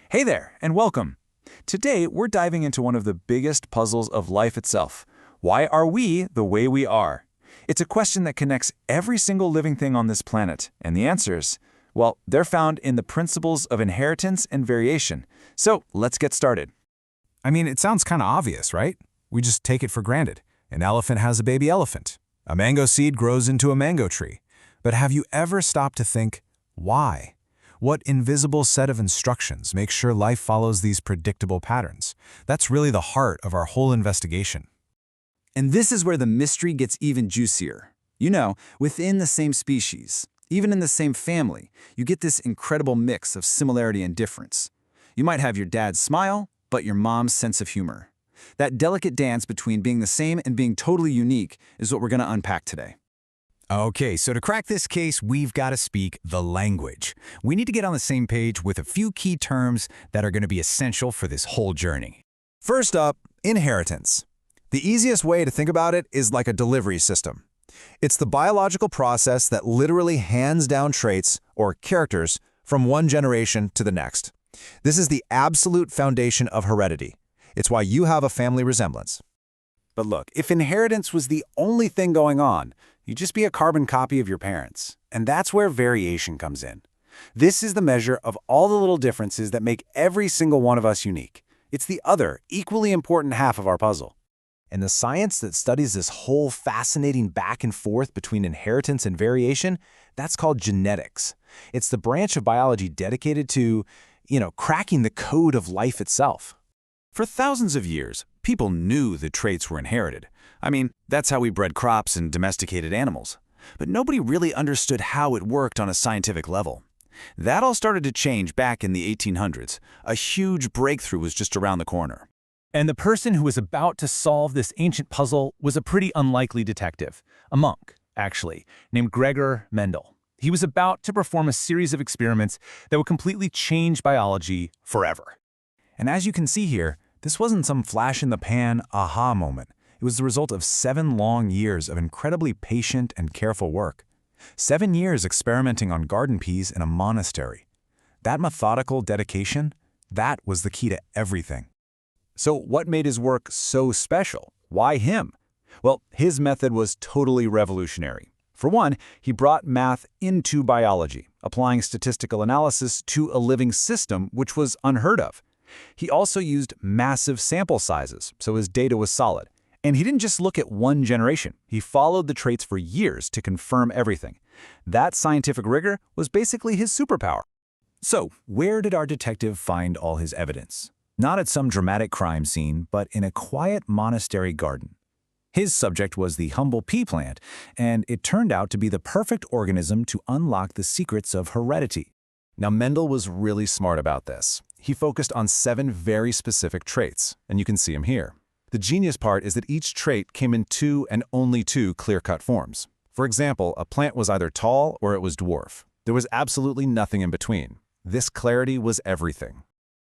Hey there, and welcome. Today, we're diving into one of the biggest puzzles of life itself. Why are we the way we are? It's a question that connects every single living thing on this planet, and the answers, well, they're found in the principles of inheritance and variation. So, let's get started. I mean, it sounds kind of obvious, right? We just take it for granted. An elephant has a baby elephant. A mango seed grows into a mango tree. But have you ever stopped to think, why? What invisible set of instructions makes sure life follows these predictable patterns? That's really the heart of our whole investigation. And this is where the mystery gets even juicier. You know, within the same species, even in the same family, you get this incredible mix of similarity and difference. You might have your dad's smile, but your mom's sense of humor. That delicate dance between being the same and being totally unique is what we're going to unpack today. Okay, so to crack this case, we've got to speak the language. We need to get on the same page with a few key terms that are going to be essential for this whole journey. First up, inheritance. The easiest way to think about it is like a delivery system. It's the biological process that literally hands down traits, or characters, from one generation to the next. This is the absolute foundation of heredity. It's why you have a family resemblance. But look, if inheritance was the only thing going on, you'd just be a carbon copy of your parents. And that's where variation comes in. This is the measure of all the little differences that make every single one of us unique. It's the other, equally important half of our puzzle. And the science that studies this whole fascinating back and forth between inheritance and variation, that's called genetics. It's the branch of biology dedicated to, cracking the code of life itself. For thousands of years, people knew the traits were inherited. I mean, that's how we bred crops and domesticated animals. But nobody really understood how it worked on a scientific level. That all started to change back in the 1800s. A huge breakthrough was just around the corner. And the person who was about to solve this ancient puzzle was a pretty unlikely detective, a monk, actually, named Gregor Mendel. He was about to perform a series of experiments that would completely change biology forever. And as you can see here, this wasn't some flash-in-the-pan aha moment. It was the result of 7 long years of incredibly patient and careful work. 7 years experimenting on garden peas in a monastery. That methodical dedication, that was the key to everything. So what made his work so special? Why him? Well, his method was totally revolutionary. For one, he brought math into biology, applying statistical analysis to a living system which was unheard of. He also used massive sample sizes, so his data was solid. And he didn't just look at one generation. He followed the traits for years to confirm everything. That scientific rigor was basically his superpower. So, where did our detective find all his evidence? Not at some dramatic crime scene, but in a quiet monastery garden. His subject was the humble pea plant, and it turned out to be the perfect organism to unlock the secrets of heredity. Now, Mendel was really smart about this. He focused on 7 very specific traits, and you can see them here. The genius part is that each trait came in 2 and only 2 clear-cut forms. For example, a plant was either tall or it was dwarf. There was absolutely nothing in between. This clarity was everything.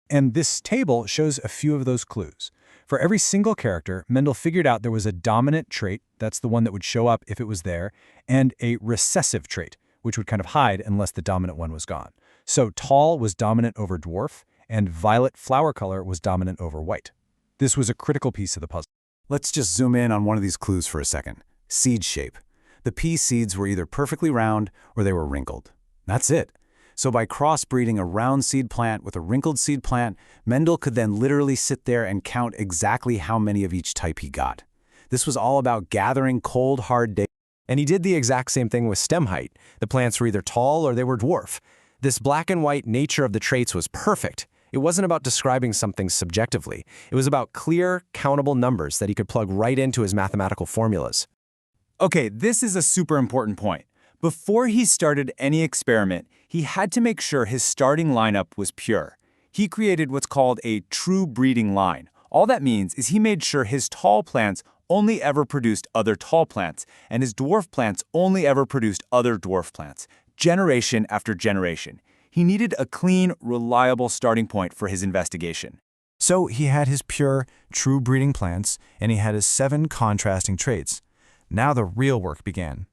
And this table shows a few of those clues. For every single character, Mendel figured out there was a dominant trait, that's the one that would show up if it was there, and a recessive trait, which would kind of hide unless the dominant one was gone. So tall was dominant over dwarf, and violet flower color was dominant over white. This was a critical piece of the puzzle. Let's just zoom in on one of these clues for a second. Seed shape. The pea seeds were either perfectly round or they were wrinkled. That's it. So by crossbreeding a round seed plant with a wrinkled seed plant, Mendel could then literally sit there and count exactly how many of each type he got. This was all about gathering cold, hard data. And he did the exact same thing with stem height. The plants were either tall or they were dwarf. This black and white nature of the traits was perfect. It wasn't about describing something subjectively. It was about clear, countable numbers that he could plug right into his mathematical formulas. Okay, this is a super important point. Before he started any experiment, he had to make sure his starting lineup was pure. He created what's called a true breeding line. All that means is he made sure his tall plants only ever produced other tall plants, and his dwarf plants only ever produced other dwarf plants, generation after generation. He needed a clean, reliable starting point for his investigation. So he had his pure, true breeding plants, and he had his 7 contrasting traits. Now the real work began.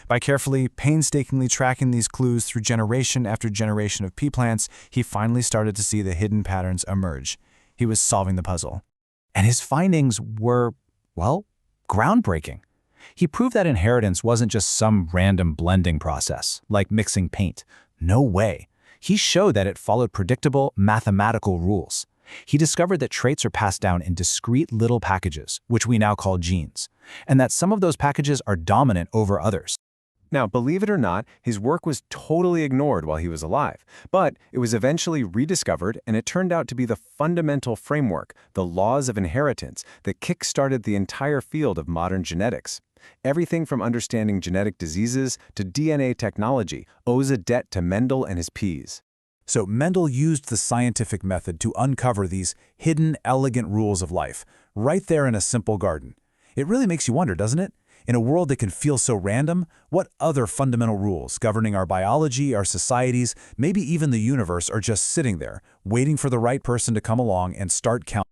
By carefully, painstakingly tracking these clues through generation after generation of pea plants, he finally started to see the hidden patterns emerge. He was solving the puzzle. And his findings were, well, groundbreaking. He proved that inheritance wasn't just some random blending process, like mixing paint. No way. He showed that it followed predictable, mathematical rules. He discovered that traits are passed down in discrete little packages, which we now call genes, and that some of those packages are dominant over others. Now, believe it or not, his work was totally ignored while he was alive, but it was eventually rediscovered, and it turned out to be the fundamental framework, the laws of inheritance, that kick-started the entire field of modern genetics. Everything from understanding genetic diseases to DNA technology owes a debt to Mendel and his peas. So Mendel used the scientific method to uncover these hidden, elegant rules of life, right there in a simple garden. It really makes you wonder, doesn't it? In a world that can feel so random, what other fundamental rules governing our biology, our societies, maybe even the universe are just sitting there, waiting for the right person to come along and start counting?